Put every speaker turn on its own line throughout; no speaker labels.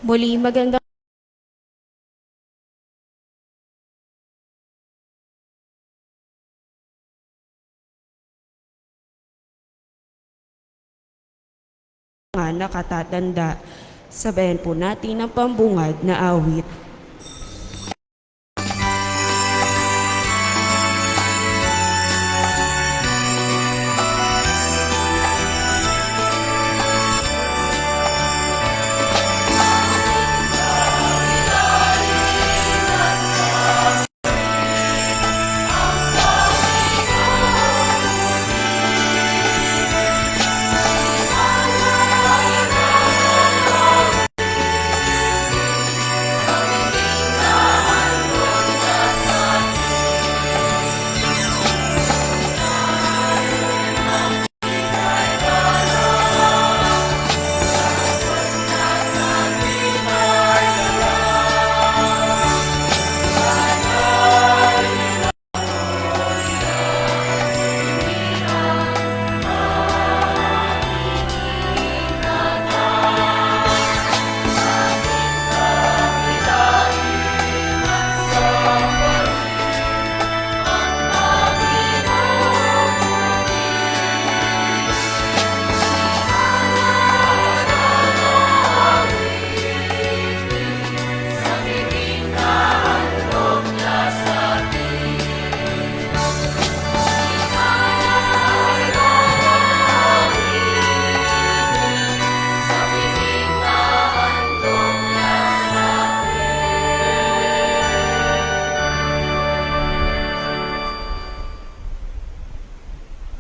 Muli magandang mga nakatatanda. Sabayan po natin ang pambungad na awit.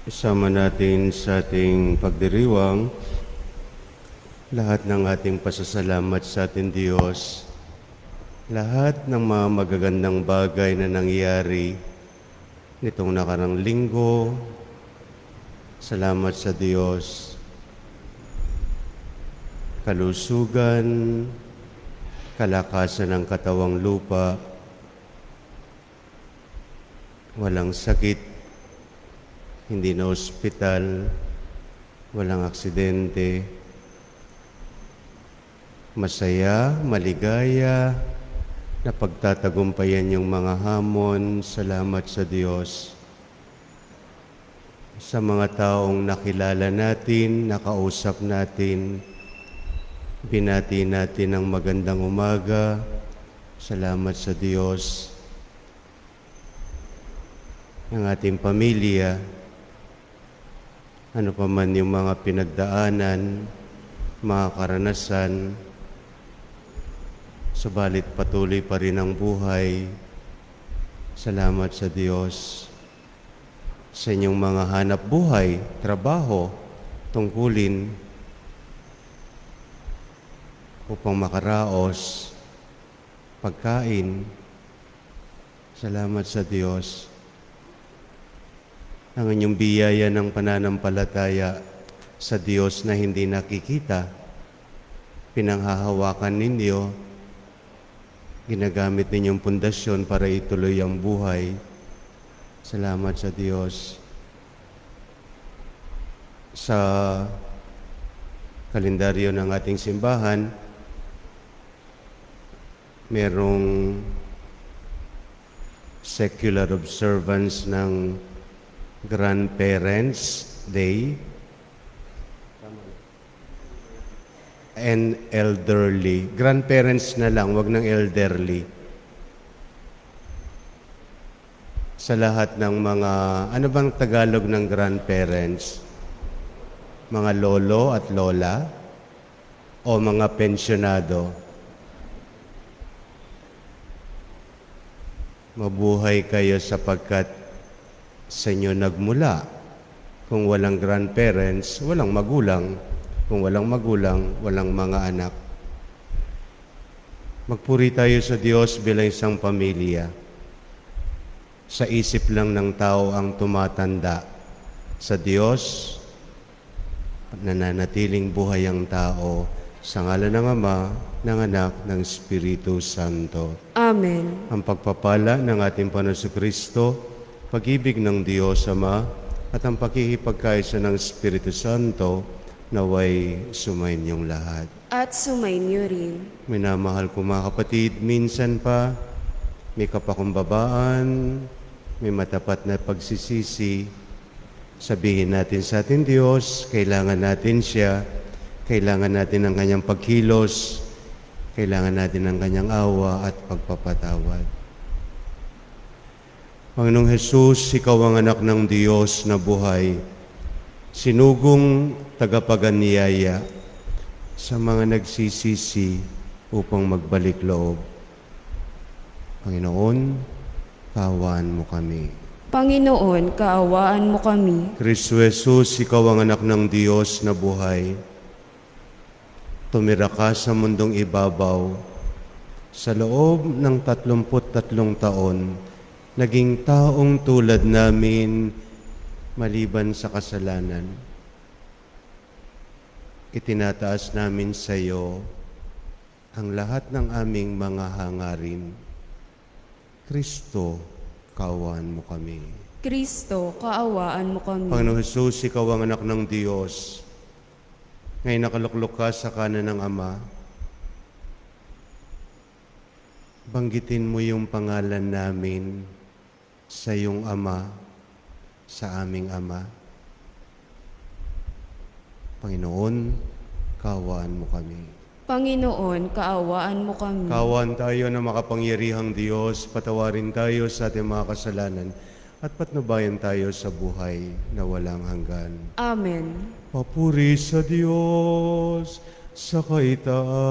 Isama natin sa ating pagdiriwang lahat ng ating pasasalamat sa ating Diyos, lahat ng mga magagandang bagay na nangyari nitong nakarang linggo. Salamat sa Diyos. Kalusugan, kalakasan ng katawang lupa, walang sakit, hindi na ospital, walang aksidente, masaya, maligaya, na pagtatagumpayan yung mga hamon. Salamat sa Diyos. Sa mga taong nakilala natin, nakausap natin, binati natin ang magandang umaga. Salamat sa Diyos. Ang ating pamilya, ano pa man yung mga pinagdaanan, mga karanasan, subalit patuloy pa rin ang buhay. Salamat sa Diyos. Sa inyong mga hanap buhay, trabaho, tungkulin, upang makaraos, pagkain, salamat sa Diyos. Ang inyong biyaya ng pananampalataya sa Diyos na hindi nakikita, pinanghahawakan ninyo, ginagamit ninyong pundasyon para ituloy ang buhay. Salamat sa Diyos. Sa kalendaryo ng ating simbahan, merong secular observance ng Grandparents' Day and Elderly. Grandparents na lang, wag ng elderly. Sa lahat ng mga, ano bang Tagalog ng grandparents? Mga lolo at lola o mga pensyonado? Mabuhay kayo sapagkat sa inyo nagmula. Kung walang grandparents, walang magulang. Kung walang magulang, walang mga anak. Magpuri tayo sa Diyos bilang isang pamilya. Sa isip lang ng tao ang tumatanda. Sa Diyos, nananatiling buhay ang tao. Sa ngalan ng Ama, ng Anak, ng Espiritu Santo.
Amen.
Ang pagpapala ng ating Panginoon Kristo, pag-ibig ng Diyos Ama, at ang pakikipagkaisa ng Espiritu Santo, naway sumainyong lahat.
At sumainyo rin.
Minamahal ko mga kapatid, minsan pa may kapakumbabaan, may matapat na pagsisisi. Sabihin natin sa ating Diyos, kailangan natin siya, kailangan natin ang kanyang pagkilos, kailangan natin ang kanyang awa at pagpapatawad. Panginoong Hesus, ikaw ang anak ng Diyos na buhay, sinugong tagapaganiyaya sa mga nagsisisi upang magbalik loob. Panginoon, kaawaan mo kami.
Panginoon, kaawaan mo kami.
Kristo Jesus, ikaw ang anak ng Diyos na buhay. Tumira ka sa mundong ibabaw. Sa loob ng 33 taon, naging taong tulad namin maliban sa kasalanan. Itinataas namin sa iyo ang lahat ng aming mga hangarin. Kristo, kaawaan mo kami.
Kristo, kaawaan mo kami.
Panginoon Jesus, ikaw ang anak ng Diyos. Ngayon nakaluklok ka sa kanan ng Ama. Banggitin mo yung pangalan namin sa iyong Ama, sa aming Ama. Panginoon, kaawaan mo kami.
Panginoon, kaawaan mo kami.
Kaawaan tayo na makapangyarihang Diyos, patawarin tayo sa ating mga kasalanan, at patnubayan tayo sa buhay na walang hanggan.
Amen.
Papuri sa Diyos sa kaitaasan.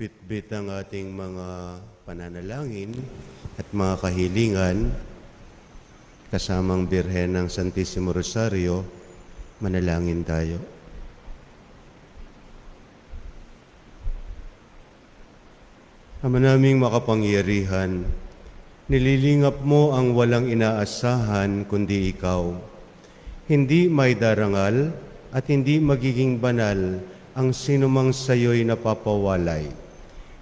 bitbit ang ating mga pananalangin at mga kahilingan, kasamang Birhen ng Santissimo Rosario, manalangin tayo. Ama naming makapangyarihan, nililingap mo ang walang inaasahan kundi ikaw. Hindi may darangal at hindi magiging banal ang sinumang sayo'y napapawalay.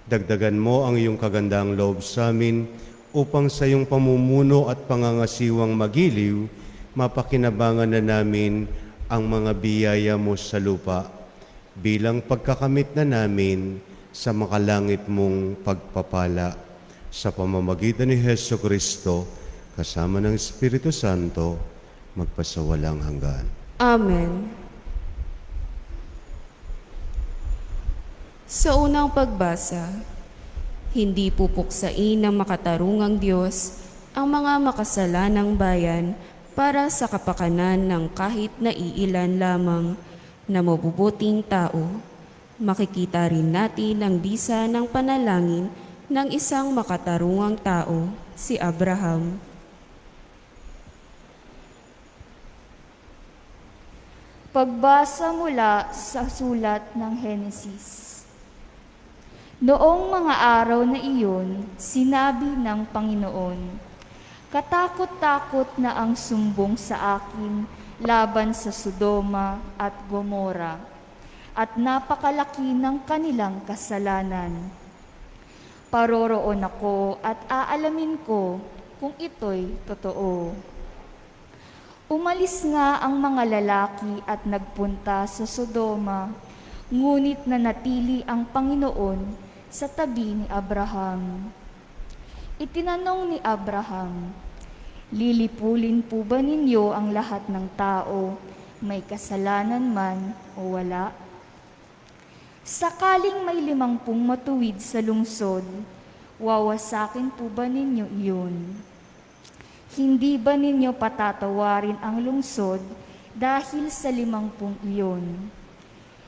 Dagdagan mo ang iyong kagandang loob sa amin upang sa iyong pamumuno at pangangasiwang magiliw, mapakinabangan na namin ang mga biyaya mo sa lupa bilang pagkakamit na namin sa makalangit mong pagpapala. Sa pamamagitan ni Hesu Kristo, kasama ng Espiritu Santo, magpasawalang hanggan.
Amen. Sa unang pagbasa, hindi pupuksain ng makatarungang Diyos ang mga makasalanang bayan para sa kapakanan ng kahit na iilan lamang na mabubuting tao. Makikita rin natin ang bisa ng panalangin ng isang makatarungang tao, si Abraham.
Pagbasa mula sa sulat ng Henesis. Noong mga araw na iyon, sinabi ng Panginoon, "Katakot-takot na ang sumbong sa akin laban sa Sodoma at Gomora, at napakalaki ng kanilang kasalanan. Paroroon ako at aalamin ko kung ito'y totoo." Umalis nga ang mga lalaki at nagpunta sa Sodoma, ngunit nanatili ang Panginoon sa tabi ni Abraham. Itinanong ni Abraham, "Lilipulin po ba ninyo ang lahat ng tao, may kasalanan man o wala? Sakaling may 50 matuwid sa lungsod, wawasakin po ba ninyo iyon? Hindi ba ninyo patatawarin ang lungsod dahil sa 50 iyon?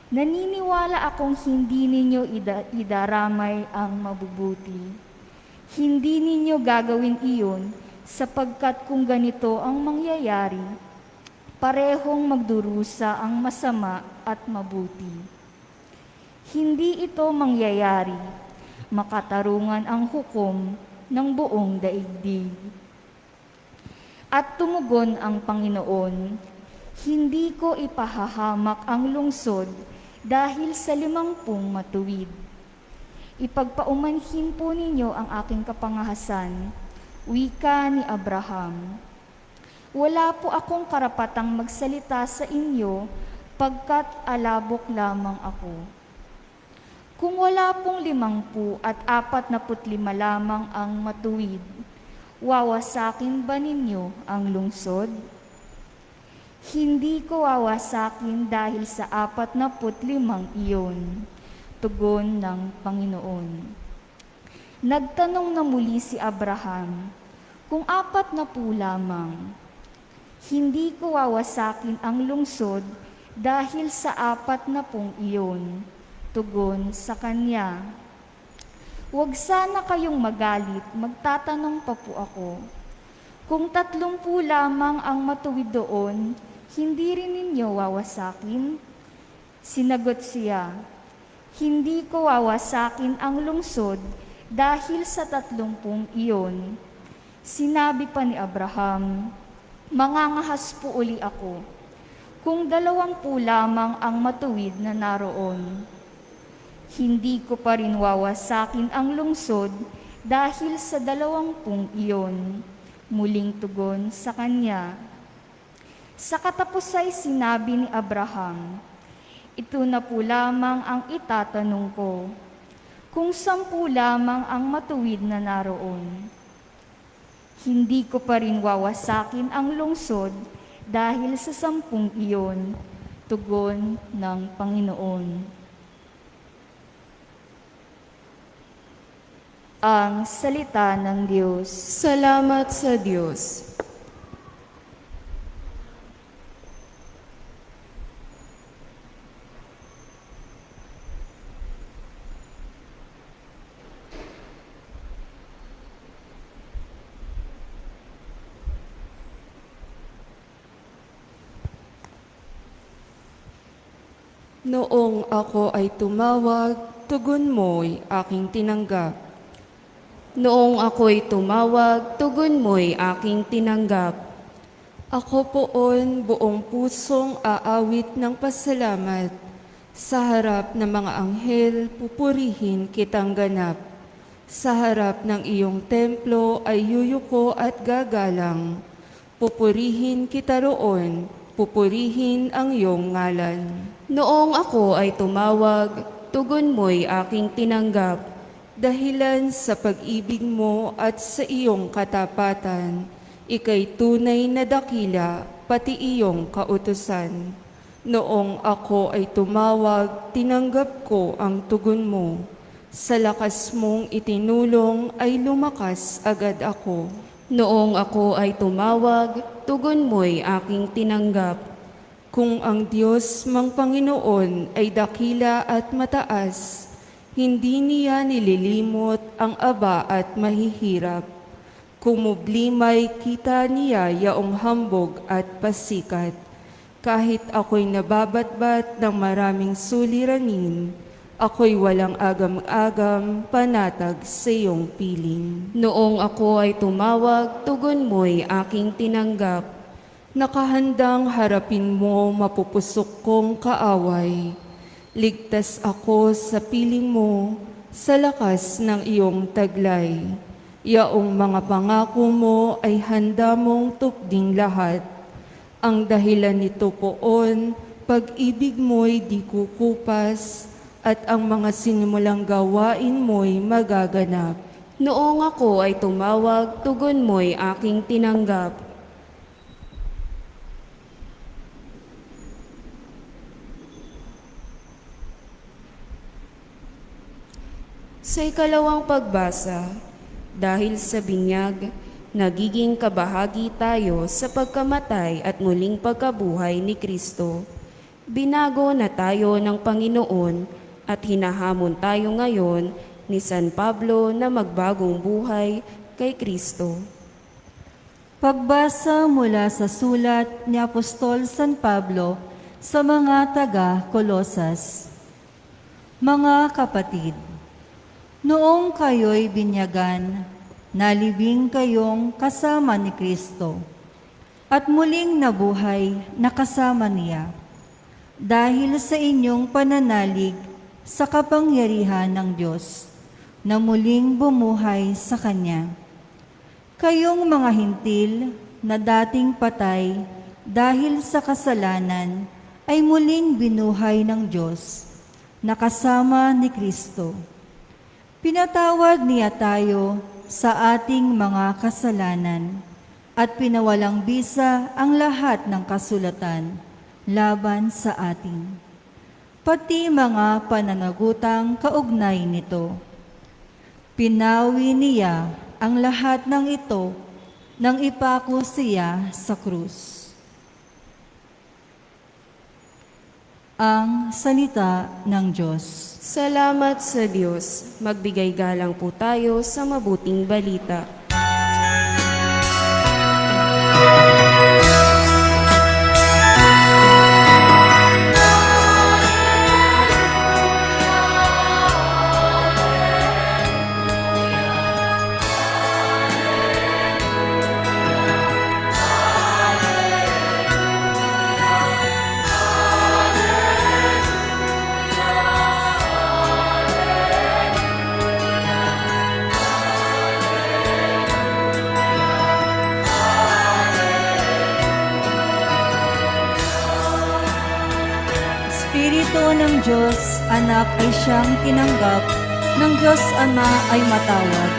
Naniniwala akong hindi ninyo idaramay ang mabubuti. Hindi ninyo gagawin iyon sapagkat kung ganito ang mangyayari, parehong magdurusa ang masama at mabuti. Hindi ito mangyayari, makatarungan ang hukom ng buong daigdig." At tumugon ang Panginoon, "Hindi ko ipahahamak ang lungsod dahil sa 50 matuwid. Ipagpaumanhin po ninyo ang aking kapangahasan," wika ni Abraham. "Wala po akong karapatang magsalita sa inyo pagkat alabok lamang ako. Kung wala pong 50 at 45 lamang ang matuwid, wawasakin ba ninyo ang lungsod? Hindi ko wawasakin dahil sa 45 iyon," tugon ng Panginoon. Nagtanong na muli si Abraham, "Kung 40 lamang, hindi ko wawasakin ang lungsod dahil sa 40 iyon," tugon sa kanya. "Huwag sana kayong magalit, magtatanong pa po ako. Kung 30 lamang ang matuwid doon, hindi rin ninyo wawasakin?" Sinagot siya, "Hindi ko wawasakin ang lungsod dahil sa 30 iyon." Sinabi pa ni Abraham, "Mangangahas po uli ako. Kung 20 lamang ang matuwid na naroon, hindi ko pa rin wawasakin ang lungsod dahil sa 20 iyon." Muling tugon sa kanya. Sa katapusay sinabi ni Abraham, "Ito na po lamang ang itatanong ko. Kung 10 lamang ang matuwid na naroon, hindi ko pa rin wawasakin ang lungsod dahil sa 10 iyon," tugon ng Panginoon. Ang salita ng Diyos.
Salamat sa Diyos.
Noong ako ay tumawag, tugon mo'y aking tinanggap.
Noong ako'y tumawag, tugon mo'y aking tinanggap.
Ako poon buong pusong aawit ng pasalamat. Sa harap ng mga anghel, pupurihin kitang ganap. Sa harap ng iyong templo ay yuyuko at gagalang. Pupurihin kita roon, pupurihin ang iyong ngalan.
Noong ako ay tumawag, tugon mo'y aking tinanggap.
Dahilan sa pag-ibig mo at sa iyong katapatan, ika'y tunay na dakila, pati iyong kautusan. Noong ako ay tumawag, tinanggap ko ang tugon mo. Sa lakas mong itinulong ay lumakas agad ako.
Noong ako ay tumawag, tugon mo'y aking tinanggap.
Kung ang Diyos mang Panginoon ay dakila at mataas, hindi niya nililimot ang aba at mahihirap. Kumublimay kita niya yaong hambog at pasikat. Kahit ako'y nababatbat ng maraming suliranin, ako'y walang agam-agam panatag sa iyong piling.
Noong ako ay tumawag, tugon mo'y aking tinanggap.
Nakahandang harapin mo mapupusok kong kaaway. Ligtas ako sa piling mo, sa lakas ng iyong taglay. Yaong mga pangako mo ay handa mong tupding lahat. Ang dahilan nito poon, pag-ibig mo'y di kukupas, at ang mga sinimulang gawain mo'y magaganap.
Noong ako ay tumawag, tugon mo'y aking tinanggap. Sa ikalawang pagbasa, dahil sa binyag, nagiging kabahagi tayo sa pagkamatay at muling pagkabuhay ni Kristo. Binago na tayo ng Panginoon at hinahamon tayo ngayon ni San Pablo na magbagong buhay kay Kristo.
Pagbasa mula sa sulat ni Apostol San Pablo sa mga taga-Kolosas. Mga kapatid, noong kayo'y binyagan, nalibing kayong kasama ni Kristo, at muling nabuhay na kasama niya, dahil sa inyong pananalig sa kapangyarihan ng Diyos, na muling bumuhay sa Kanya. Kayong mga hintil na dating patay dahil sa kasalanan, ay muling binuhay ng Diyos, na kasama ni Kristo. Pinatawad niya tayo sa ating mga kasalanan at pinawalang bisa ang lahat ng kasulatan laban sa atin, pati mga pananagutang kaugnay nito. Pinawi niya ang lahat ng ito nang ipako siya sa krus. Ang salita ng Diyos.
Salamat sa Diyos. Magbigay galang po tayo sa mabuting balita.
Espiritu ng Diyos, anak ay siyang tinanggap, ng Diyos Ama ay matawag.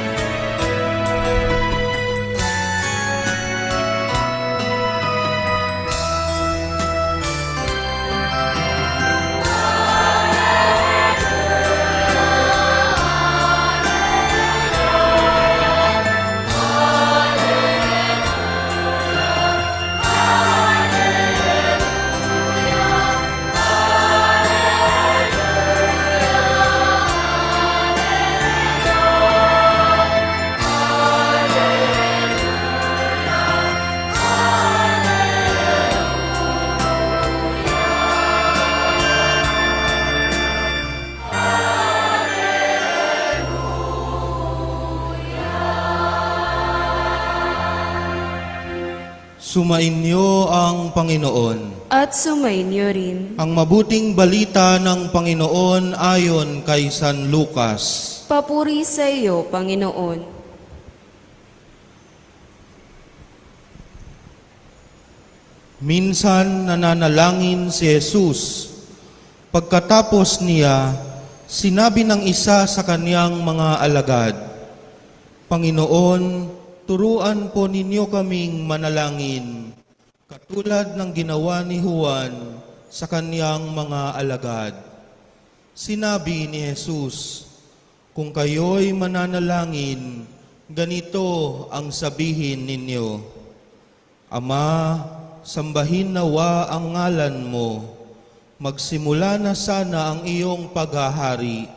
Sumainyo ang Panginoon.
At sumainyo rin.
Ang mabuting balita ng Panginoon ayon kay San Lucas.
Papuri sa iyo, Panginoon.
Minsan nananalangin si Jesus. Pagkatapos niya, sinabi ng isa sa kaniyang mga alagad, Panginoon, turuan po ninyo kaming manalangin, katulad ng ginawa ni Juan sa kaniyang mga alagad. Sinabi ni Jesus, kung kayo'y mananalangin, ganito ang sabihin ninyo, Ama, sambahin nawa ang ngalan mo. Magsimula na sana ang iyong paghahari.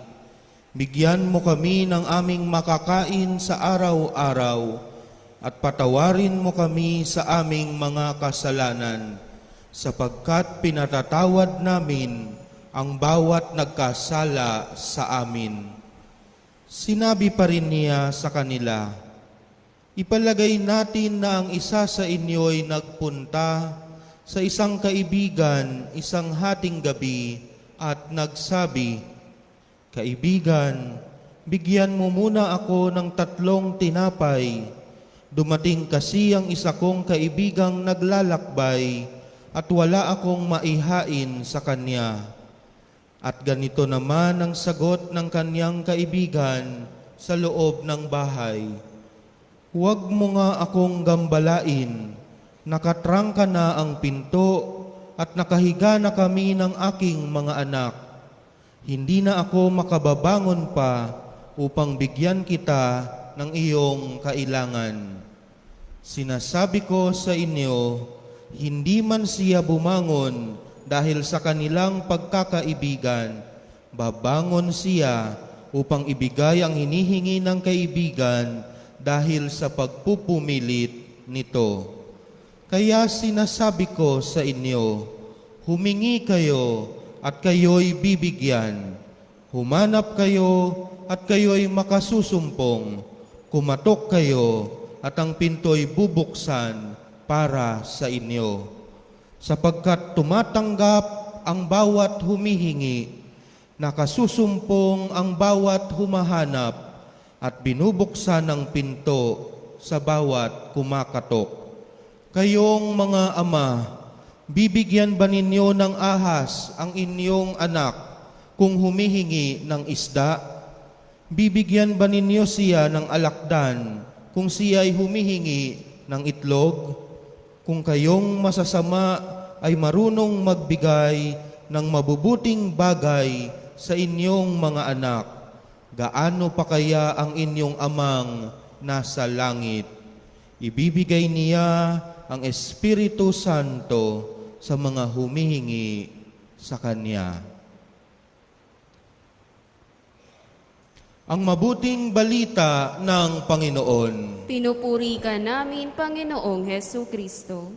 Bigyan mo kami ng aming makakain sa araw-araw at patawarin mo kami sa aming mga kasalanan sapagkat pinatatawad namin ang bawat nagkasala sa amin. Sinabi pa rin niya sa kanila, Ipalagay natin na ang isa sa inyo'y nagpunta sa isang kaibigan isang hating gabi at nagsabi, Kaibigan, bigyan mo muna ako ng 3 tinapay. Dumating kasi ang isa kong kaibigang naglalakbay at wala akong maihain sa kanya. At ganito naman ang sagot ng kanyang kaibigan sa loob ng bahay. Huwag mo nga akong gambalain, nakatrangka na ang pinto at nakahiga na kami ng aking mga anak. Hindi na ako makababangon pa upang bigyan kita ng iyong kailangan. Sinasabi ko sa inyo, hindi man siya bumangon dahil sa kanilang pagkakaibigan, babangon siya upang ibigay ang hinihingi ng kaibigan dahil sa pagpupumilit nito. Kaya sinasabi ko sa inyo, humingi kayo at kayo'y bibigyan. Humanap kayo at kayo'y makasusumpong. Kumatok kayo at ang pinto'y bubuksan para sa inyo. Sapagkat tumatanggap ang bawat humihingi, nakasusumpong ang bawat humahanap, at binubuksan ang pinto sa bawat kumakatok. Kayong mga ama, bibigyan ba ninyo ng ahas ang inyong anak kung humihingi ng isda? Bibigyan ba ninyo siya ng alakdan kung siya'y humihingi ng itlog? Kung kayong masasama ay marunong magbigay ng mabubuting bagay sa inyong mga anak, gaano pa kaya ang inyong amang nasa langit? Ibibigay niya ang Espiritu Santo sa mga humihingi sa Kanya. Ang mabuting balita ng Panginoon.
Pinupuri ka namin, Panginoong Hesu Kristo.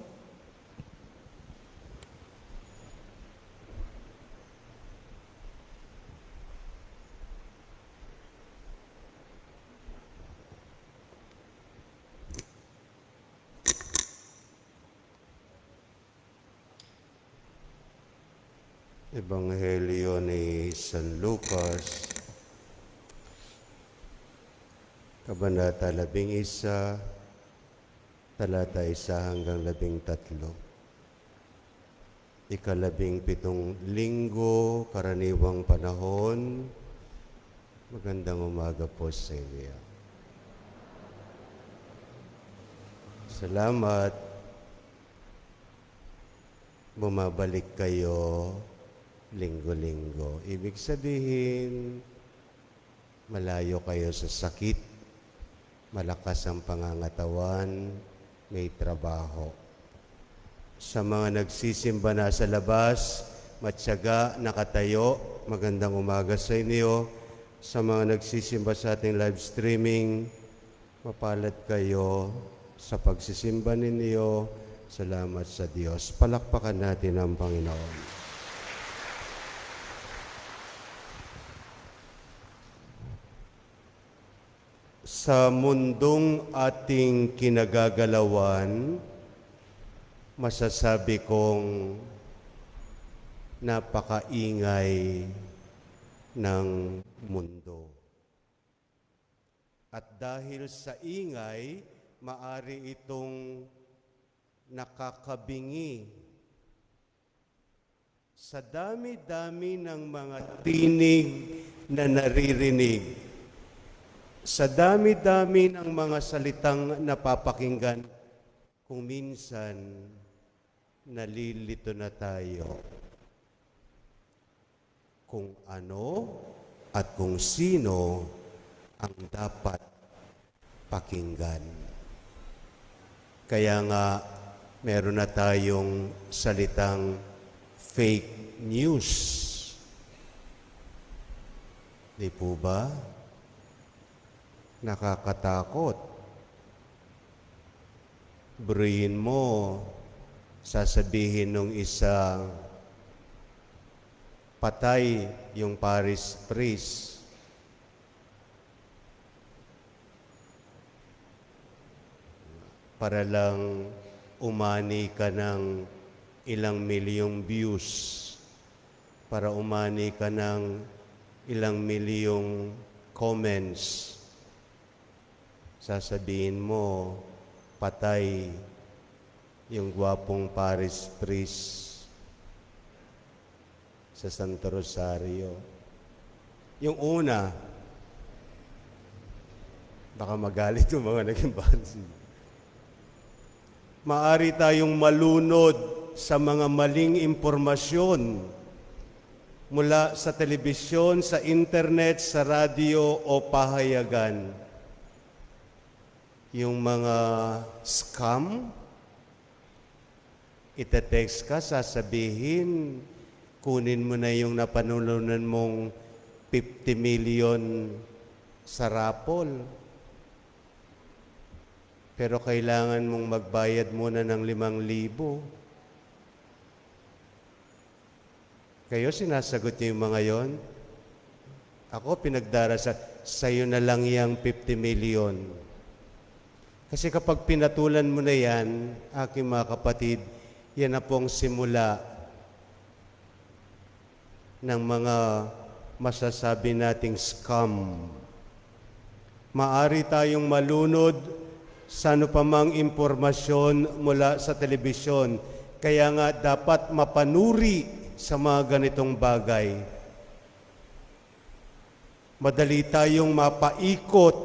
Ebanghelyo ni San Lucas, Kabanata 11, talata 1 hanggang 13. 17 linggo, karaniwang panahon. Magandang umaga po sa inyo. Salamat. Bumabalik kayo linggo-linggo. Ibig sabihin, malayo kayo sa sakit, malakas ang pangangatawan, may trabaho. Sa mga nagsisimba na sa labas, matyaga, nakatayo, magandang umaga sa inyo. Sa mga nagsisimba sa ating live streaming, mapalad kayo sa pagsisimba ninyo. Salamat sa Diyos. Palakpakan natin ang Panginoon. Sa mundong ating kinagagalawan, masasabi kong napakaingay ng mundo. At dahil sa ingay, maari itong nakakabingi sa dami-dami ng mga tinig na naririnig, sa dami-dami ng mga salitang napapakinggan, kung minsan nalilito na tayo kung ano at kung sino ang dapat pakinggan. Kaya nga, meron na tayong salitang fake news. Di po ba? Nakakatakot. Buruin mo, sasabihin nung isa, patay yung parish priest. Para lang umani ka ng ilang milyong views, para umani ka ng ilang milyong comments. Sasabihin mo, patay yung gwapong parish priest sa Santo Rosario. Yung una, baka magalit yung mga naging parish. Maari tayong malunod sa mga maling impormasyon mula sa telebisyon, sa internet, sa radyo o pahayagan. Yung mga scam, ite-text ka, sasabihin, kunin mo na yung napanununan mong 50 million sa raffle. Pero kailangan mong magbayad muna ng 5,000. Kayo, sinasagot niyo yung mga yon? Ako, pinagdarasal, sa'yo na lang yung 50 million. Kasi kapag pinatulan mo na yan, aking mga kapatid, yan na pong simula ng mga masasabi nating scam. Maari tayong malunod sa ano pa mang impormasyon mula sa telebisyon. Kaya nga dapat mapanuri sa mga ganitong bagay. Madali tayong mapaikot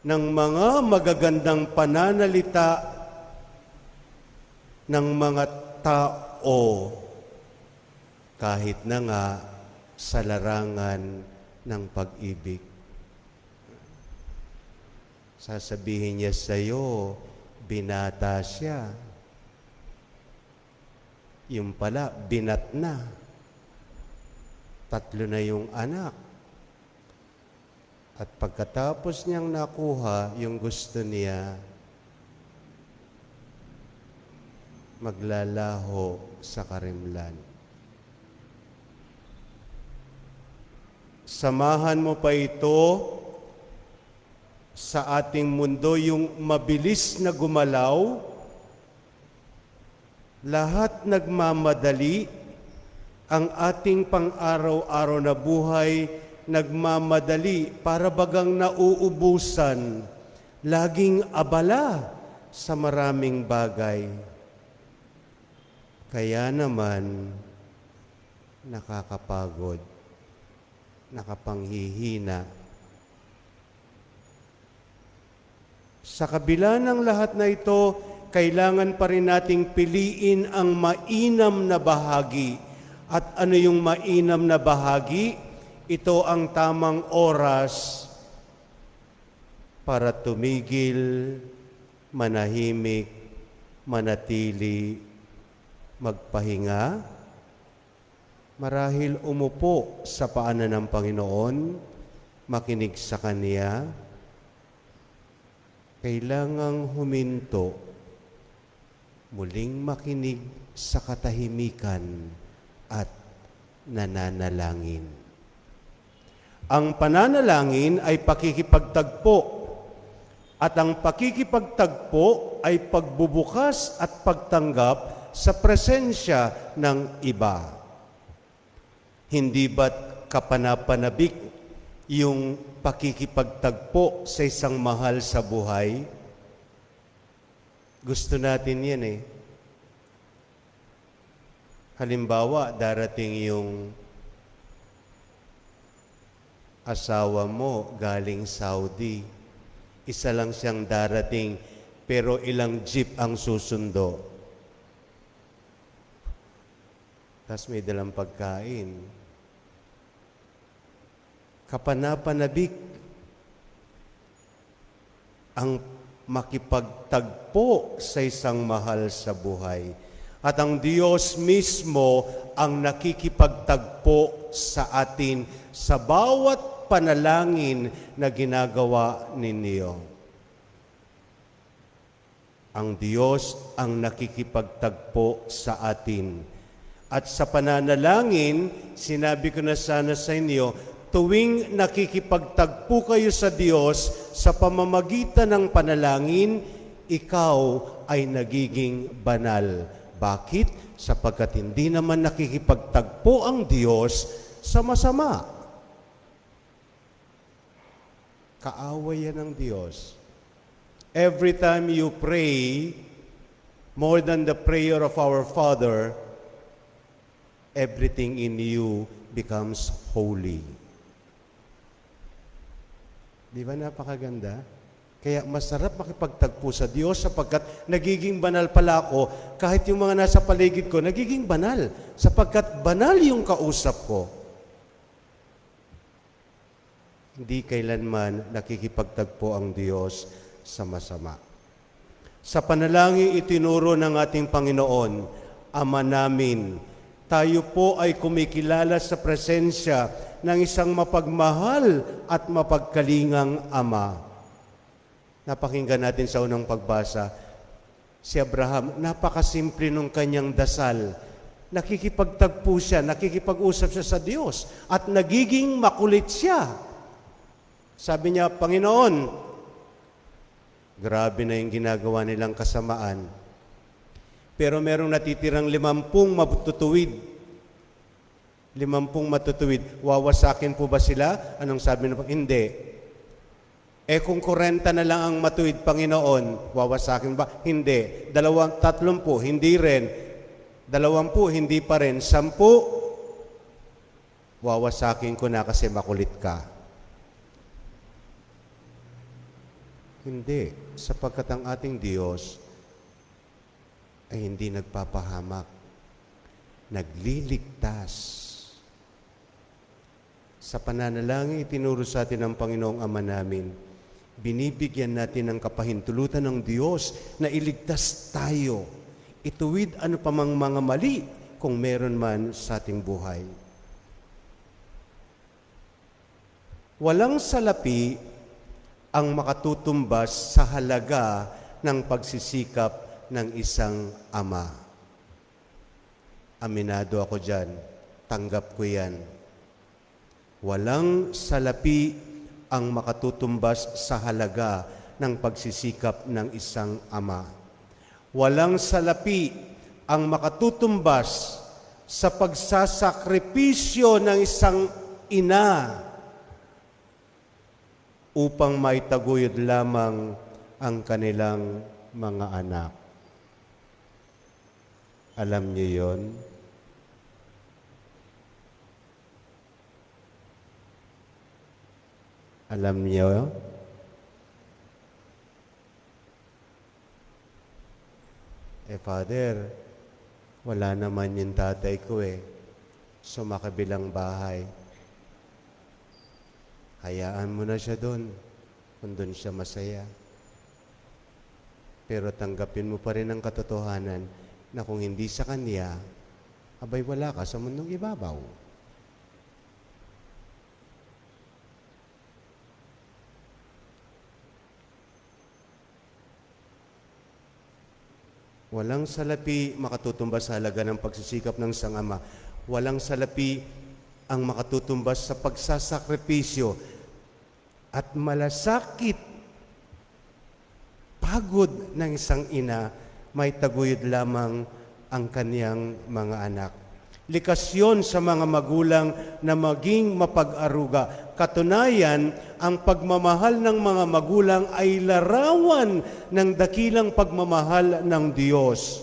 ng mga magagandang pananalita ng mga tao kahit na nga sa larangan ng pag-ibig. Sasabihin niya sa'yo, binata siya. Yung pala, binat na. 3 na yung anak. At pagkatapos niyang nakuha yung gusto niya, maglalaho sa karimlan. Samahan mo pa ito sa ating mundo, yung mabilis na gumalaw, lahat nagmamadali, ang ating pang-araw-araw na buhay nagmamadali, para bagang nauubusan, laging abala sa maraming bagay. Kaya naman, nakakapagod, nakapanghihina. Sa kabila ng lahat na ito, kailangan pa rin nating piliin ang mainam na bahagi. At ano yung mainam na bahagi? Ito ang tamang oras para tumigil, manahimik, manatili, magpahinga, marahil umupo sa paanan ng Panginoon, makinig sa Kanya. Kailangang huminto, muling makinig sa katahimikan at nananalangin. Ang pananalangin ay pakikipagtagpo At ang pakikipagtagpo ay pagbubukas at pagtanggap sa presensya ng iba. Hindi ba't kapanapanabik yung pakikipagtagpo sa isang mahal sa buhay? Gusto natin yan eh. Halimbawa, darating yung asawa mo galing Saudi. Isa lang siyang darating, pero ilang jeep ang susundo. Tapos may dalang pagkain. Kapanapanabik ang makipagtagpo sa isang mahal sa buhay. At ang Diyos mismo ang nakikipagtagpo sa atin sa bawat panalangin na ginagawa ninyo. Ang Diyos ang nakikipagtagpo sa atin. At sa pananalangin, sinabi ko na sana sa inyo, tuwing nakikipagtagpo kayo sa Diyos sa pamamagitan ng panalangin, ikaw ay nagiging banal. Bakit? Sapagkat hindi naman nakikipagtagpo ang Diyos sa masama. Kaaway yan ng Diyos. Every time you pray, more than the prayer of our Father, everything in you becomes holy. Di ba napakaganda? Kaya masarap makipagtagpo sa Diyos sapagkat nagiging banal pala ako kahit yung mga nasa paligid ko, nagiging banal sapagkat banal yung kausap ko. Hindi kailanman nakikipagtagpo ang Diyos sa masama. Sa panalangin itinuro ng ating Panginoon, Ama namin, tayo po ay kumikilala sa presensya ng isang mapagmahal at mapagkalingang Ama. Napakinggan natin sa unang pagbasa, si Abraham, napakasimple nung kanyang dasal. Nakikipagtagpo siya, nakikipag-usap siya sa Diyos at nagiging makulit siya. Sabi niya, Panginoon, grabe na yung ginagawa nilang kasamaan. Pero merong natitirang 50 matutuwid. 50 matutuwid. Wawasakin po ba sila? Anong sabi na? Hindi. Kung 40 na lang ang matuwid, Panginoon, wawasakin ba? Hindi. 30, hindi rin. 20, hindi pa rin. 10, wawasakin ko na kasi makulit ka. Hindi, sapagkat ang ating Diyos ay hindi nagpapahamak, nagliligtas. Sa pananalangin, itinuro sa atin ng Panginoong Ama namin, binibigyan natin ng kapahintulutan ng Diyos na iligtas tayo. Ituwid ano pa mang mga mali kung meron man sa ating buhay. Walang salapi ang makatutumbas sa halaga ng pagsisikap ng isang ama. Aminado ako dyan. Tanggap ko yan. Walang salapi ang makatutumbas sa halaga ng pagsisikap ng isang ama. Walang salapi ang makatutumbas sa pagsasakripisyo ng isang ina upang maitaguyod lamang ang kanilang mga anak. Alam niyo yon? Alam niyo? Father, wala naman yung tatay ko sumakabilang bahay. Hayaan mo na siya doon, kung doon siya masaya. Pero tanggapin mo pa rin ang katotohanan na kung hindi sa Kanya, abay wala ka sa mundong ibabaw. Walang salapi makatutumbas sa halaga ng pagsisikap ng isang ama. Walang salapi ang makatutumbas sa pagsasakripisyo at malasakit pagod ng isang ina, may taguyod lamang ang kaniyang mga anak. Likas yun sa mga magulang na maging mapag-aruga. Katunayan, ang pagmamahal ng mga magulang ay larawan ng dakilang pagmamahal ng Diyos.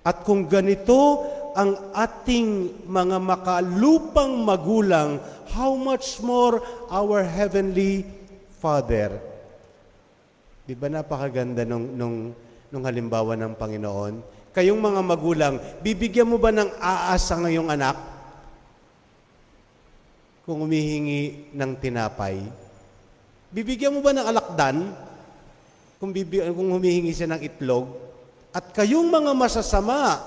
At kung ganito ang ating mga makalupang magulang, how much more our Heavenly Father? Di ba napakaganda nung halimbawa ng Panginoon? Kayong mga magulang, bibigyan mo ba ng aasa ngayong anak? Kung humihingi ng tinapay. Bibigyan mo ba ng alakdan? Kung humihingi siya ng itlog? At kayong mga masasama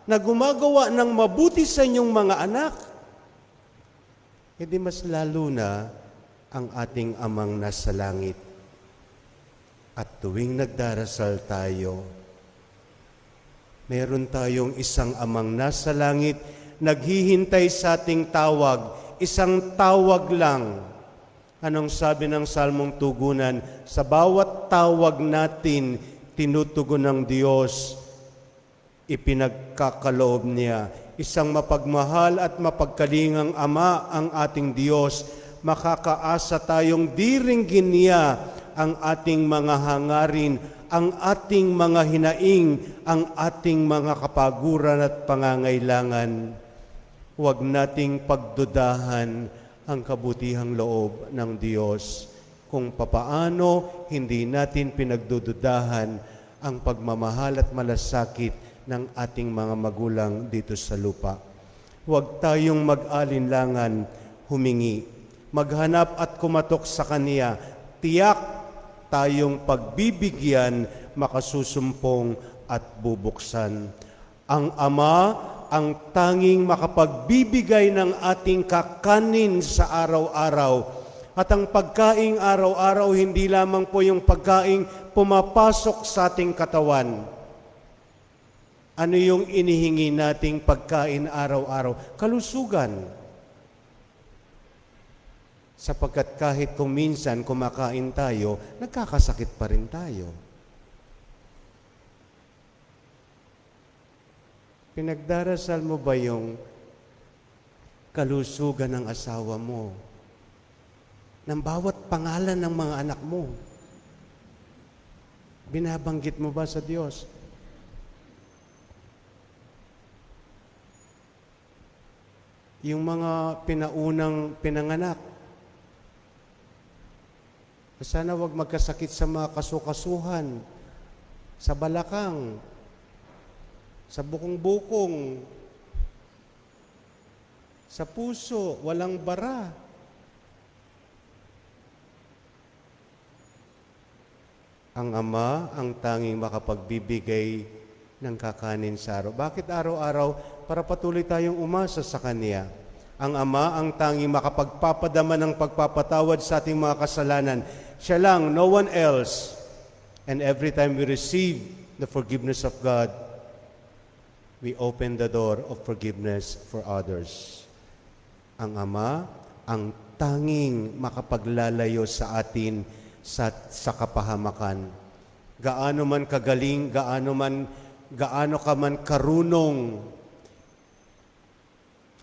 na gumagawa ng mabuti sa inyong mga anak, hindi mas lalo na ang ating amang nasa langit. At tuwing nagdarasal tayo, meron tayong isang amang nasa langit, naghihintay sa ating tawag, isang tawag lang. Anong sabi ng Salmong Tugunan? Sa bawat tawag natin, tinutugon ng Diyos, ipinagkakaloob niya. Isang mapagmahal at mapagkalingang Ama ang ating Diyos. Makakaasa tayong diringgin niya ang ating mga hangarin, ang ating mga hinaing, ang ating mga kapaguran at pangangailangan. Huwag nating pagdudahan ang kabutihang loob ng Diyos kung papaano hindi natin pinagdududahan ang pagmamahal at malasakit ng ating mga magulang dito sa lupa. Huwag tayong mag-alinlangan humingi, maghanap at kumatok sa Kanya. Tiyak tayong pagbibigyan, makasusumpong at bubuksan. Ang Ama ang tanging makapagbibigay ng ating kakanin sa araw-araw. At ang pagkaing araw-araw, hindi lamang po yung pagkaing pumapasok sa ating katawan. Ano yung inihingi nating pagkain araw-araw? Kalusugan. Sapagkat kahit kung minsan kumakain tayo, nagkakasakit pa rin tayo. Pinagdarasal mo ba yung kalusugan ng asawa mo? Ng bawat pangalan ng mga anak mo? Binabanggit mo ba sa Diyos? Yung mga pinaunang pinanganak, sana wag magkasakit sa mga kasukasuhan, sa balakang, sa bukong-bukong, sa puso, walang bara. Ang Ama ang tanging makapagbibigay ng kakanin sa araw. Bakit araw-araw? Para patuloy tayong umasa sa Kanya. Ang Ama ang tanging makapagpapadama ng pagpapatawad sa ating mga kasalanan. Siya lang, no one else. And every time we receive the forgiveness of God, we open the door of forgiveness for others. Ang Ama ang tanging makapaglalayo sa atin sa kapahamakan. Gaano man kagaling, gaano ka man karunong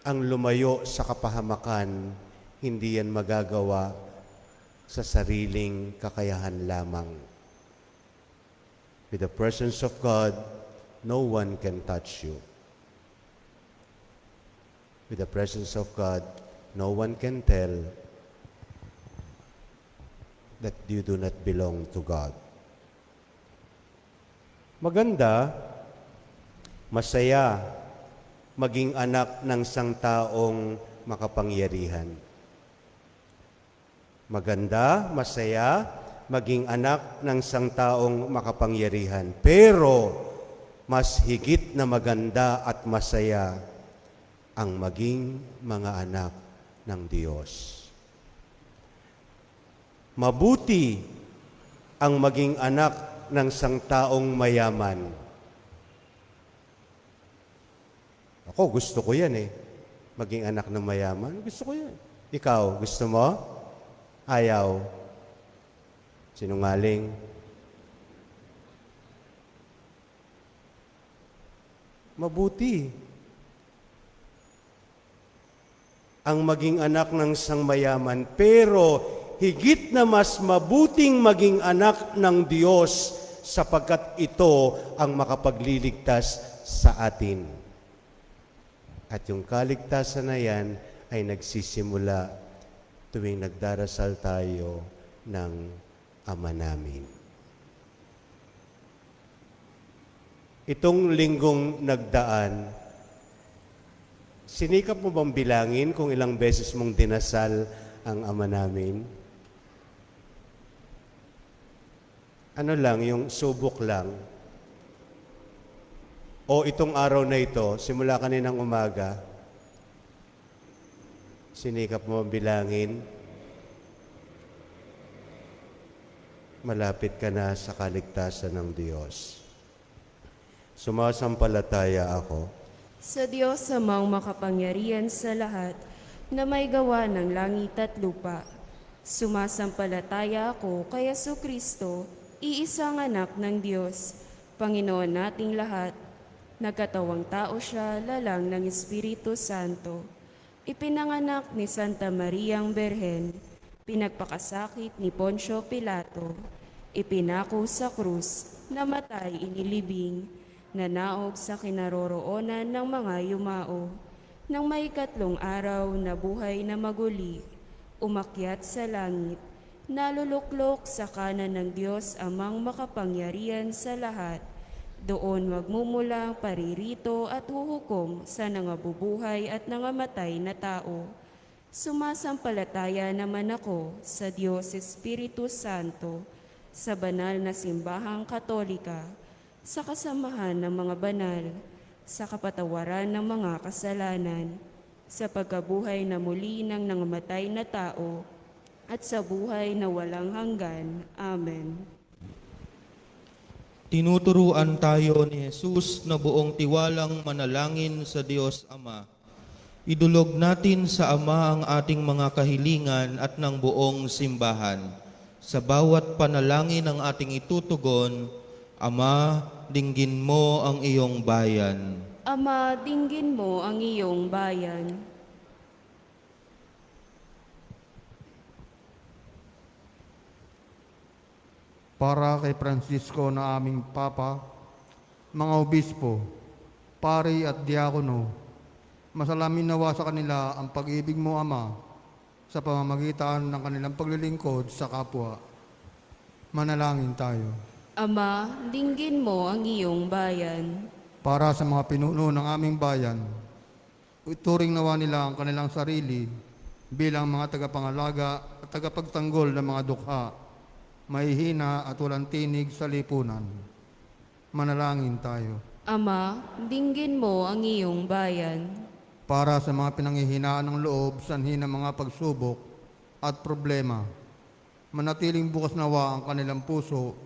ang lumayo sa kapahamakan, hindi yan magagawa sa sariling kakayahan lamang. With the presence of God, no one can touch you. With the presence of God, no one can tell that you do not belong to God. Maganda, masaya, maging anak ng isang taong makapangyarihan. Maganda, masaya, maging anak ng isang taong makapangyarihan. Pero, mas higit na maganda at masaya ang maging mga anak ng Diyos. Mabuti ang maging anak ng isang taong mayaman. Ako, gusto ko yan eh. Maging anak ng mayaman, gusto ko yan. Ikaw, gusto mo? Ayaw. Sinungaling. Mabuti ang maging anak ng isang mayaman, pero higit na mas mabuting maging anak ng Diyos sapagkat ito ang makapagliligtas sa atin. At yung kaligtasan na yan ay nagsisimula tuwing nagdarasal tayo ng Ama namin. Itong linggong nagdaan, sinikap mo bang bilangin kung ilang beses mong dinasal ang Ama namin? Ano lang, yung subok lang. O itong araw na ito, simula kaninang umaga, sinikap mo bang bilangin? Malapit ka na sa kaligtasan ng Diyos. Sumasampalataya ako
Sa Diyos amang makapangyarihan sa lahat, na may gawa ng langit at lupa. Sumasampalataya ako kay Jesucristo, iisang anak ng Diyos, Panginoon nating lahat. Nagkatawang tao siya, lalang ng Espiritu Santo. Ipinanganak ni Santa Mariang Berhen, pinagpakasakit ni Poncio Pilato, ipinako sa krus, namatay inilibing, nanaog sa kinaroroonan ng mga yumao. Nang may 3 araw na buhay na maguli, umakyat sa langit, naluluklok sa kanan ng Diyos amang makapangyarihan sa lahat. Doon magmumula paririto at huhukom sa nangabubuhay at nangamatay na tao. Sumasampalataya naman ako sa Diyos Espiritu Santo, sa banal na simbahang katolika, sa kasamahan ng mga banal, sa kapatawaran ng mga kasalanan, sa pagkabuhay na muli ng nangamatay na tao, at sa buhay na walang hanggan. Amen.
Tinuturuan tayo ni Jesus na buong tiwalang manalangin sa Diyos Ama. Idulog natin sa Ama ang ating mga kahilingan at ng buong simbahan. Sa bawat panalangin ang ating itutugon, Ama, dinggin mo ang iyong bayan.
Ama, dinggin mo ang iyong bayan.
Para kay Francisco na aming Papa, mga obispo, pari at diakono, masalamin nawa sa kanila ang pag-ibig mo, Ama, sa pamamagitan ng kanilang paglilingkod sa kapwa. Manalangin tayo.
Ama, dinggin mo ang iyong bayan.
Para sa mga pinuno ng aming bayan, ituring nawa nila ang kanilang sarili bilang mga tagapangalaga at tagapagtanggol ng mga dukha, mahihina at walang tinig sa lipunan. Manalangin tayo.
Ama, dinggin mo ang iyong bayan.
Para sa mga pinanghihinaan ng loob, sanhi ng mga pagsubok at problema, manatiling bukas nawa ang kanilang puso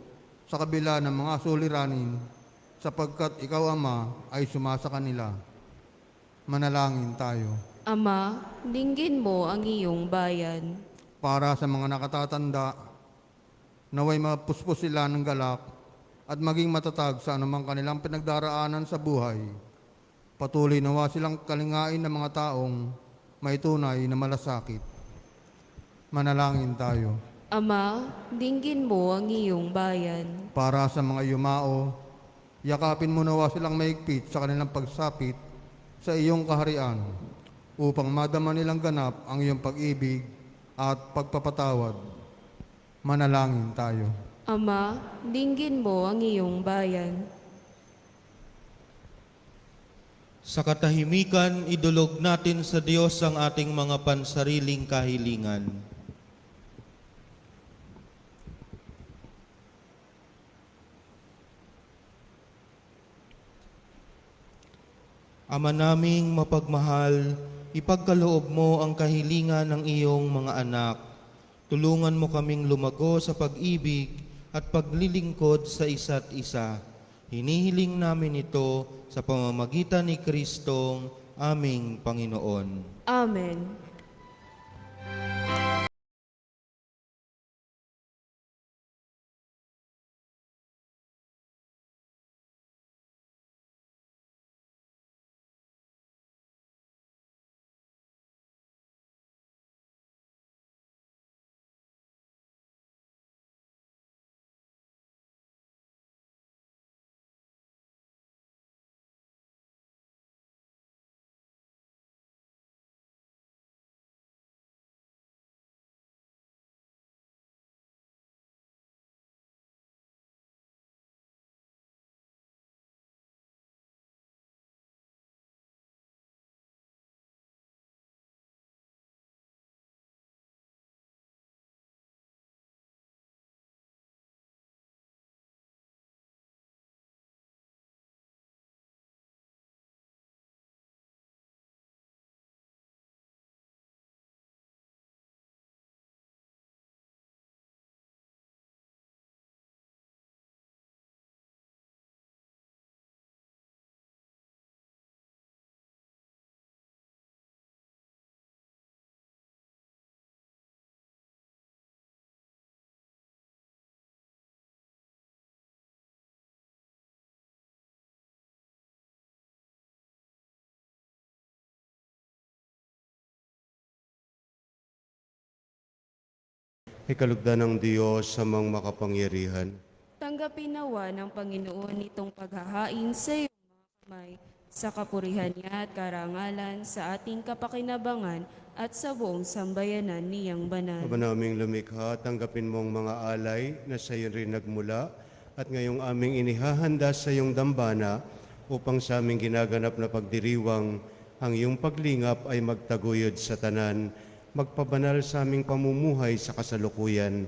sa kabila ng mga suliranin, sapagkat ikaw, Ama, ay sumasa kanila. Manalangin tayo.
Ama, dinggin mo ang iyong bayan.
Para sa mga nakatatanda, naway mapuspos sila ng galak at maging matatag sa anumang kanilang pinagdaraanan sa buhay. Patuloy nawa silang kalingain ng mga taong may tunay na malasakit. Manalangin tayo.
Ama, dinggin mo ang iyong bayan.
Para sa mga yumao, yakapin mo nawa silang maigpit sa kanilang pagsapit sa iyong kaharian upang madama nilang ganap ang iyong pag-ibig at pagpapatawad. Manalangin tayo.
Ama, dinggin mo ang iyong bayan.
Sa katahimikan, idulog natin sa Diyos ang ating mga pansariling kahilingan. Ama naming mapagmahal, ipagkaloob mo ang kahilingan ng iyong mga anak. Tulungan mo kaming lumago sa pag-ibig at paglilingkod sa isa't isa. Hinihiling namin ito sa pamamagitan ni Kristong aming Panginoon.
Amen.
Ikalugdan ng Diyos sa mga makapangyarihan.
Tanggapin nawa ng Panginoon itong paghahain sa iyong mga kamay, sa kapurihan niya at karangalan, sa ating kapakinabangan at sa buong sambayanan niyang banal.
Aba naming lumikha, tanggapin mong mga alay na sa iyo rin nagmula at ngayong aming inihahanda sa iyong dambana upang sa aming ginaganap na pagdiriwang ang iyong paglingap ay magtaguyod sa tanan, magpabanal sa aming pamumuhay sa kasalukuyan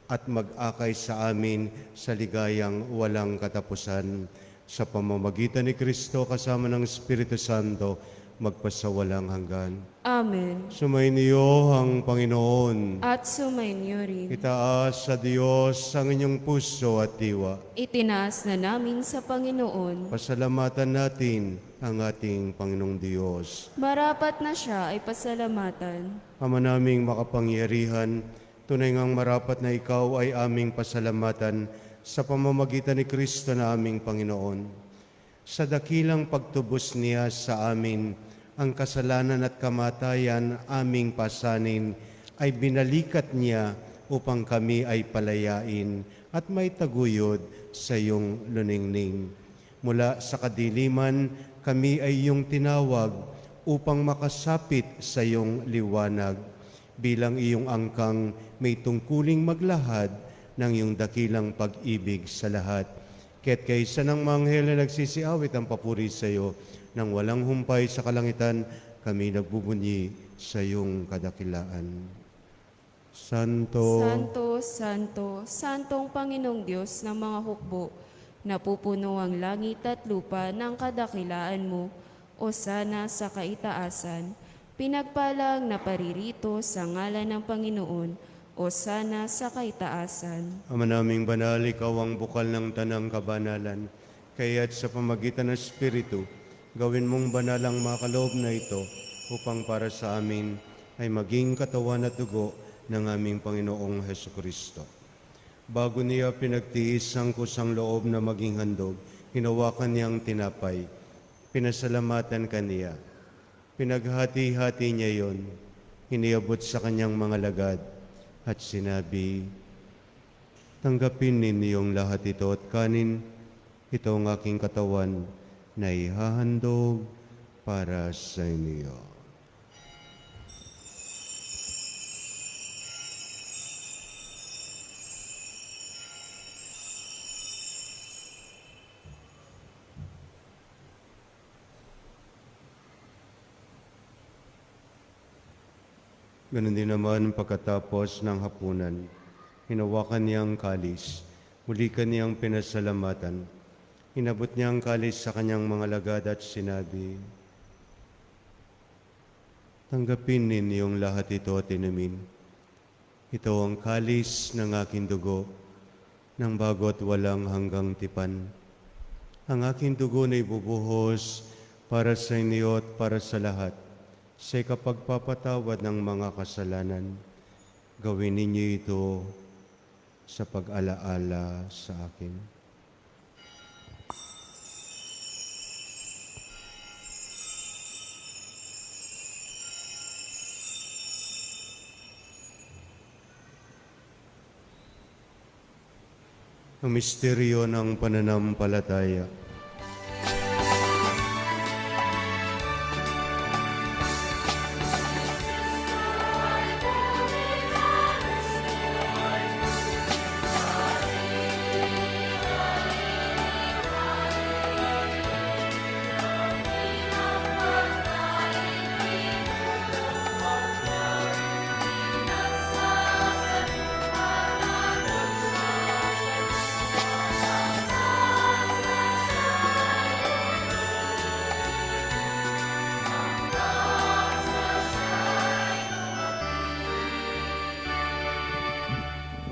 at mag-akay sa amin sa ligayang walang katapusan. Sa pamamagitan ni Kristo kasama ng Espiritu Santo, magpasawalang hanggan.
Amen.
Sumainyo ang Panginoon.
At sumainyo rin.
Itaas sa Diyos ang inyong puso at diwa.
Itinaas na namin sa Panginoon.
Pasalamatan natin ang ating Panginoong Diyos.
Marapat na siya ay pasalamatan.
Ama naming makapangyarihan, tunay ngang marapat na ikaw ay aming pasalamatan sa pamamagitan ni Kristo na aming Panginoon. Sa dakilang pagtubos niya sa amin, ang kasalanan at kamatayan aming pasanin ay binalikat niya upang kami ay palayain at may taguyod sa iyong luningning. Mula sa kadiliman, kami ay iyong tinawag upang makasapit sa iyong liwanag. Bilang iyong angkang may tungkuling maglahad ng iyong dakilang pag-ibig sa lahat. Kaya't kaysa ng mga anghel na nagsisiawit ang papuri sa iyo, nang walang humpay sa kalangitan, kami nagbubunyi sa iyong kadakilaan. Santo,
Santo, Santo, Santong Panginoong Diyos ng mga hukbo, napupuno ang langit at lupa ng kadakilaan mo, o sana sa kaitaasan, pinagpalang na paririto sa ngalan ng Panginoon, o sana sa kaitaasan.
Ama naming banal, ikaw ang bukal ng tanang kabanalan. Kaya't sa pamagitan ng Espiritu, gawin mong banal ang mga kaloob na ito upang para sa amin ay maging katawan at dugo ng aming Panginoong Hesukristo. Bago niya pinagtiis ang kusang loob na maging handog, hinawakan niyang tinapay. Pinasalamatan kaniya. Pinaghati-hati niya yon. Iniabot sa kanyang mga lagad at sinabi, tanggapin ninyong lahat ito at kanin, ito ang aking katawan na ihahandog para sa inyo. Ganon din naman pagkatapos ng hapunan, hinawakan niya ang kalis, muli kaniyang pinasalamatan. Inabot niya ang kalis sa kanyang mga lagad at sinabi, tanggapin ninyong lahat ito at inumin. Ito ang kalis ng aking dugo, ng bago at walang hanggang tipan. Ang aking dugo na ibubuhos para sa inyo at para sa lahat, sa kapagpapatawad ng mga kasalanan. Gawin ninyo ito sa pag-alaala sa akin. Ang misteryo ng pananampalataya.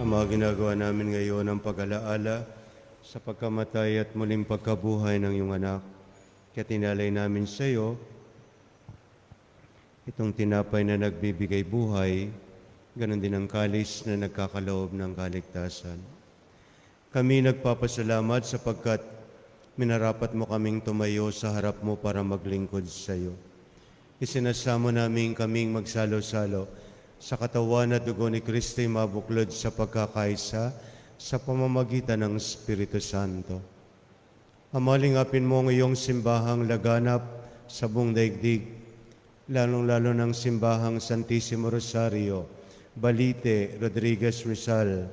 Ang mga ginagawa namin ngayon ang pag-alaala sa pagkamatay at muling pagkabuhay ng iyong anak. Kaya tinalay namin sa iyo itong tinapay na nagbibigay buhay, ganon din ang kalis na nagkakaloob ng kaligtasan. Kami nagpapasalamat sapagkat minarapat mo kaming tumayo sa harap mo para maglingkod sa iyo. Isinasamo namin kaming magsalo-salo sa katawan at dugo ni Kristo'y mabuklod sa pagkakaisa sa pamamagitan ng Espiritu Santo. Amalingapin mo ang iyong simbahang laganap sa buong daigdig, lalong-lalo ng simbahang Santissimo Rosario, Balite, Rodriguez Rizal,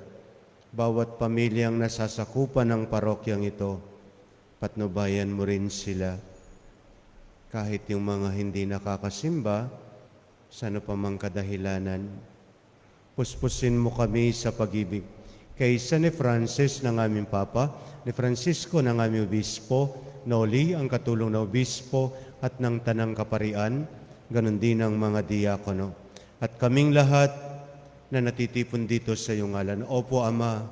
bawat pamilyang nasasakupan ng parokyang ito. Patnubayan mo rin sila. Kahit yung mga hindi nakakasimba, sa ano pa mang kadahilanan, puspusin mo kami sa pag-ibig. Kaysa ni Francis ng aming Papa, ni Francisco ng aming Obispo, Noli ang katulong na Obispo at ng Tanang Kaparian, ganon din ang mga diakono. At kaming lahat na natitipon dito sa iyong ngalan. Opo, Ama,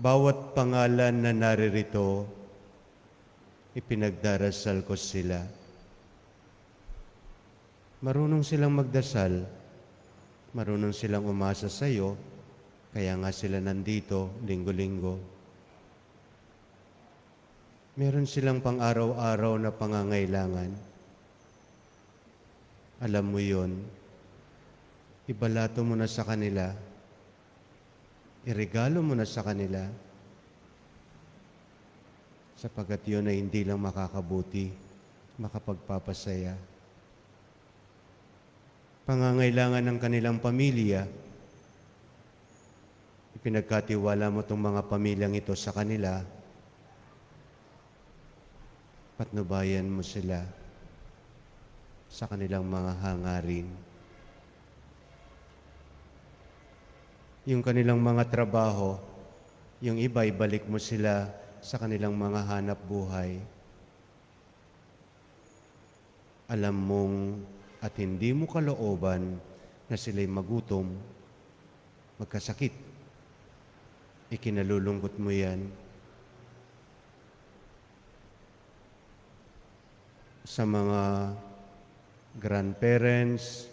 bawat pangalan na naririto, ipinagdarasal ko sila. Marunong silang magdasal, marunong silang umasa sa iyo, kaya nga sila nandito linggo-linggo. Meron silang pang-araw-araw na pangangailangan. Alam mo yon, ibalato mo na sa kanila, iregalo mo na sa kanila, sapagkat yun ay hindi lang makakabuti, makapagpapasaya. Pangangailangan ng kanilang pamilya, ipinagkatiwala mo itong mga pamilyang ito sa kanila, patnubayan mo sila sa kanilang mga hangarin. Yung kanilang mga trabaho, yung iba, ibalik mo sila sa kanilang mga hanap buhay. Alam mong at hindi mo kalooban na sila'y magutom, magkasakit. Ikinalulungkot mo yan. Sa mga grandparents,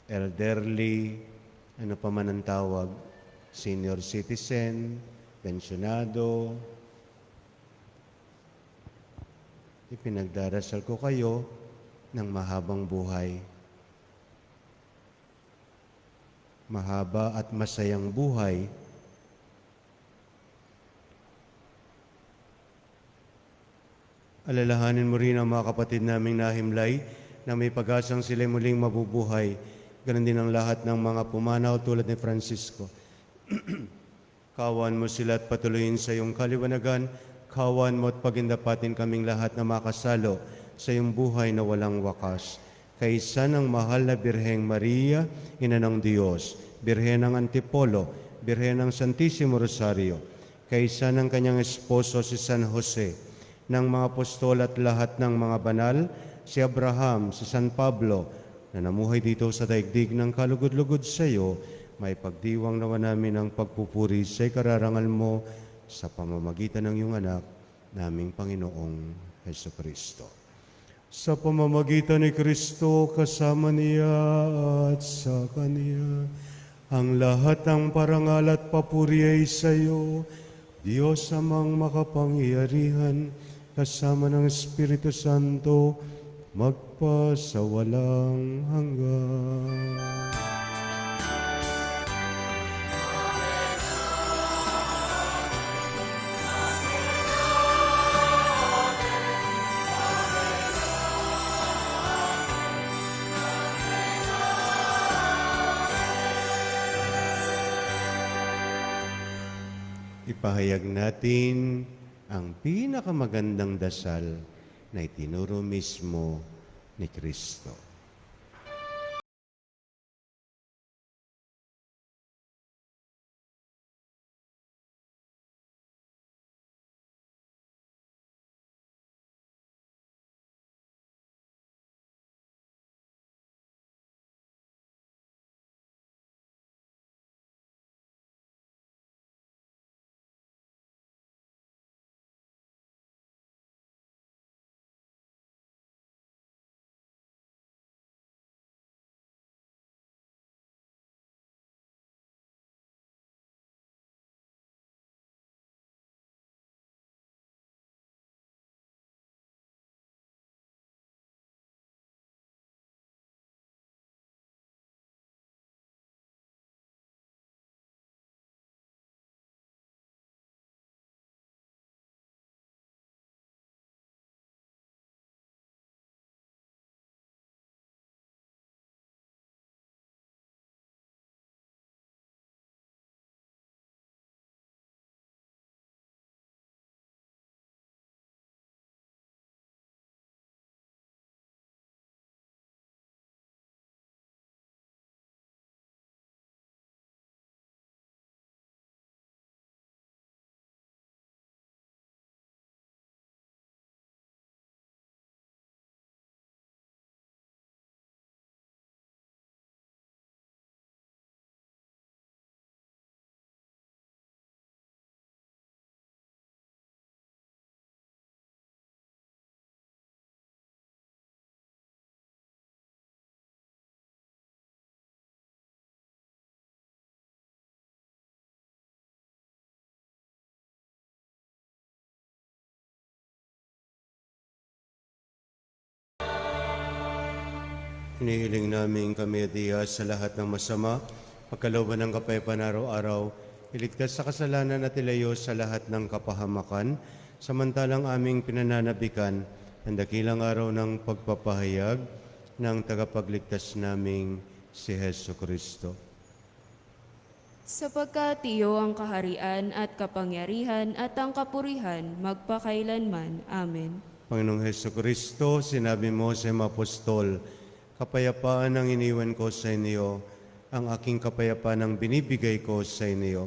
elderly, ano pa man ang tawag, senior citizen, pensionado, ipinagdarasal ko kayo ng mahabang buhay. Mahaba at masayang buhay. Alalahanin mo rin ang mga kapatid naming nahimlay na may pag-asang sila muling mabubuhay. Ganon din ang lahat ng mga pumanaw tulad ni Francisco. Kawan mo sila at patuloyin sa iyong kaliwanagan. Kawan mo at pagindapatin kaming lahat na makasalo sa iyong buhay na walang wakas. Kaysa ng mahal na Birheng Maria, Ina ng Diyos, Birhen ng Antipolo, Birhen ng Santissimo Rosario, kaysa ng kanyang esposo si San Jose, ng mga apostol at lahat ng mga banal, si Abraham, si San Pablo, na namuhay dito sa daigdig ng kalugod-lugod sa iyo, may pagdiwang nawa namin ang pagpupuri sa kararangal mo sa pamamagitan ng iyong anak, naming Panginoong Hesukristo. Sa pamamagitan ni Kristo, kasama niya at sa Kanya, ang lahat ng parangal at papuri ay sa iyo, Diyos amang makapangyarihan, kasama ng Espiritu Santo, magpa sa walang hanggan. Ipahayag natin ang pinakamagandang dasal na itinuro mismo ni Kristo. Hinihiling namin kami diya sa lahat ng masama, pagkalooban ng kapayapaan araw-araw, iligtas sa kasalanan at ilayo sa lahat ng kapahamakan, samantalang aming pinananabikan ang dakilang araw ng pagpapahayag ng tagapagligtas naming si Hesu Kristo.
Sapagkat iyo ang kaharian at kapangyarihan at ang kapurihan magpakailanman. Amen.
Panginoong Hesu Kristo, sinabi mo sa mga apostol, kapayapaan ang iniwan ko sa inyo, ang aking kapayapaan ang binibigay ko sa inyo.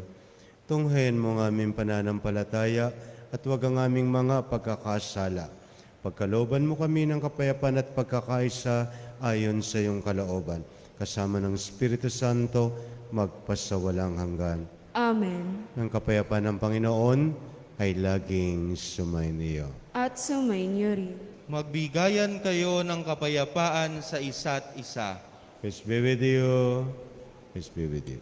Tunghayan mo ang aming pananampalataya at huwag ang aming mga pagkakasala. Pagkalooban mo kami ng kapayapaan at pagkakaisa ayon sa iyong kalooban. Kasama ng Espiritu Santo, magpasawalang hanggan.
Amen.
Ng kapayapaan ng Panginoon ay laging sumainyo.
At sumainyo rin.
Magbigayan kayo ng kapayapaan sa isa't isa.
Peace be with you. Peace be with you.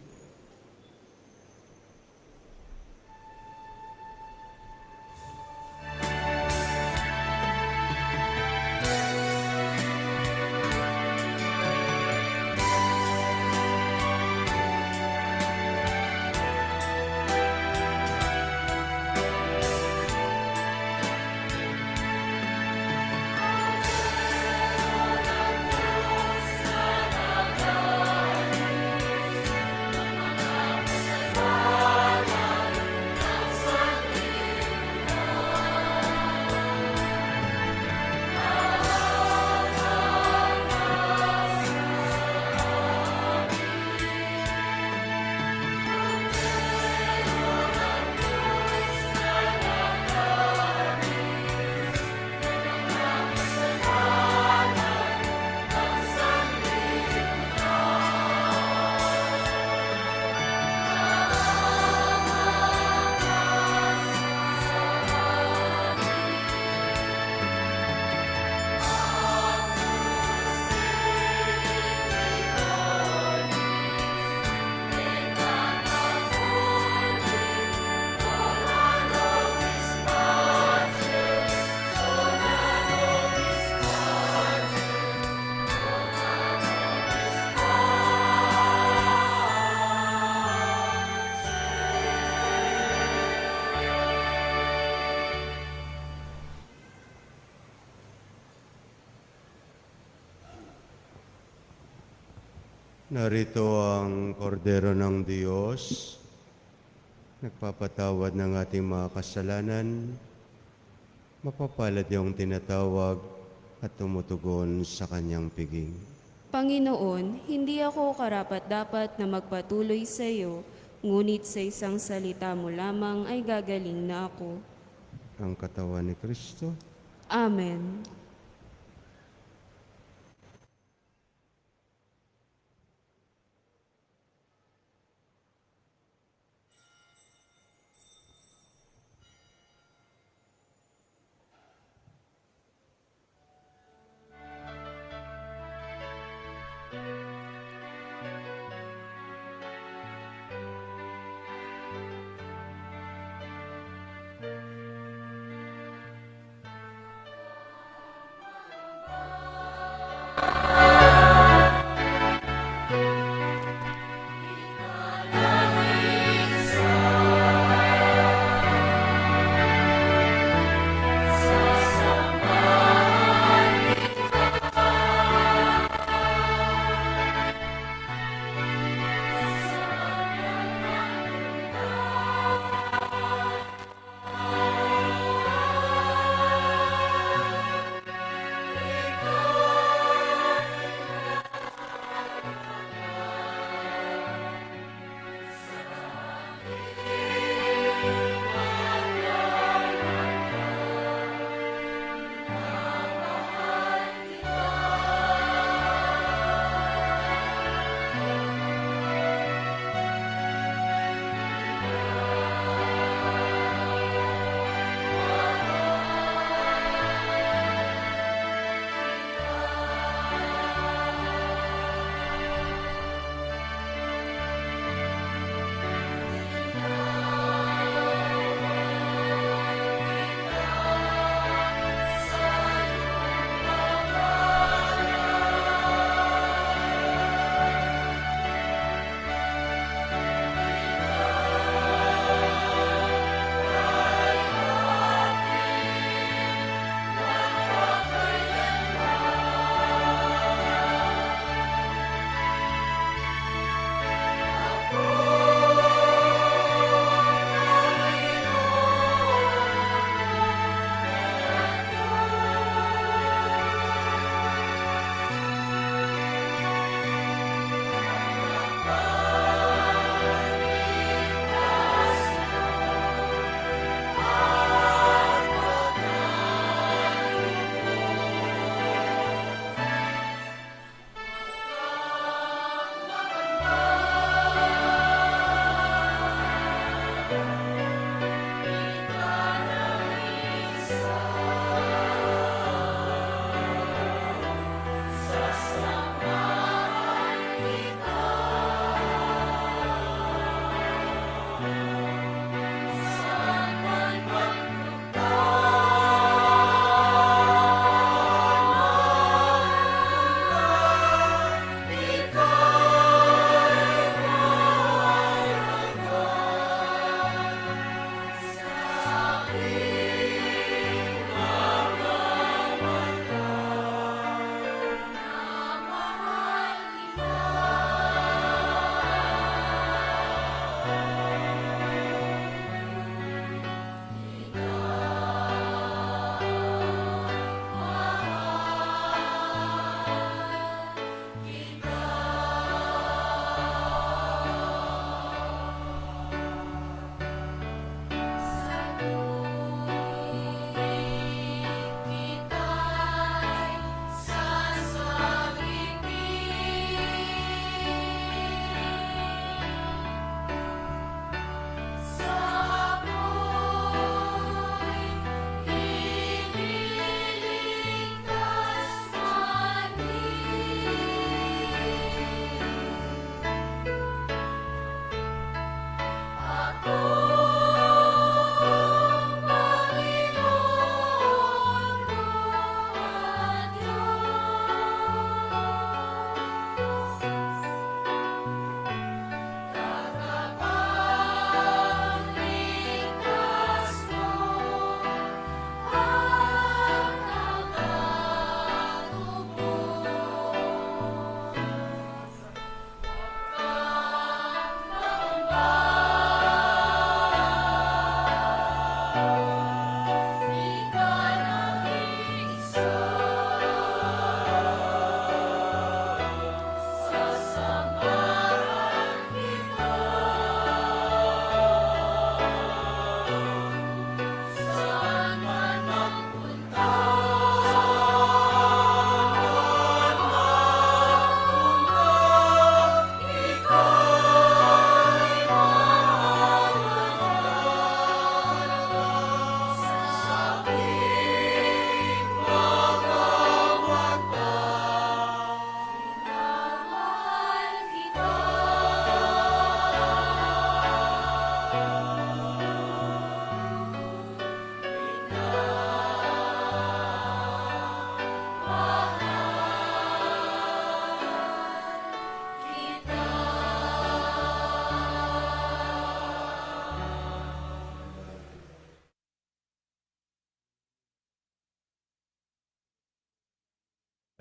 Narito ang kordero ng Diyos, nagpapatawad ng ating mga kasalanan, mapapalad yung tinatawag at tumutugon sa kanyang piging.
Panginoon, hindi ako karapat-dapat na magpatuloy sa iyo, ngunit sa isang salita mo lamang ay gagaling na ako.
Ang katawan ni Kristo.
Amen.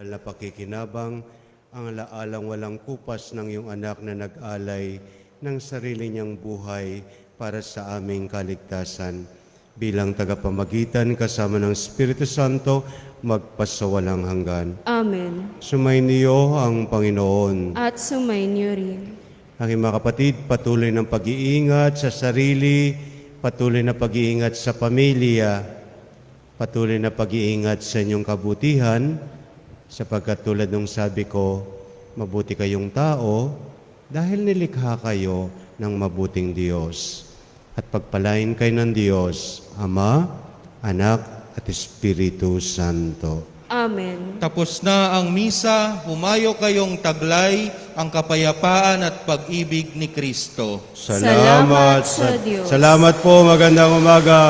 na pakikinabang ang alaalang walang kupas ng iyong anak na nag-alay ng sarili niyang buhay para sa aming kaligtasan. Bilang tagapamagitan kasama ng Espiritu Santo, magpasawalang hanggan.
Amen.
Sumainiyo ang Panginoon.
At sumainyo rin.
Aking mga kapatid, patuloy ng pag-iingat sa sarili, patuloy na pag-iingat sa pamilya, patuloy na pag-iingat sa inyong kabutihan, sapagkat tulad ng sabi ko, mabuti kayong tao dahil nilikha kayo ng mabuting Diyos. At pagpalain kayo ng Diyos, Ama, Anak, at Espiritu Santo.
Amen.
Tapos na ang misa, humayo kayong taglay ang kapayapaan at pag-ibig ni Kristo.
Salamat sa Diyos.
Salamat po, magandang umaga.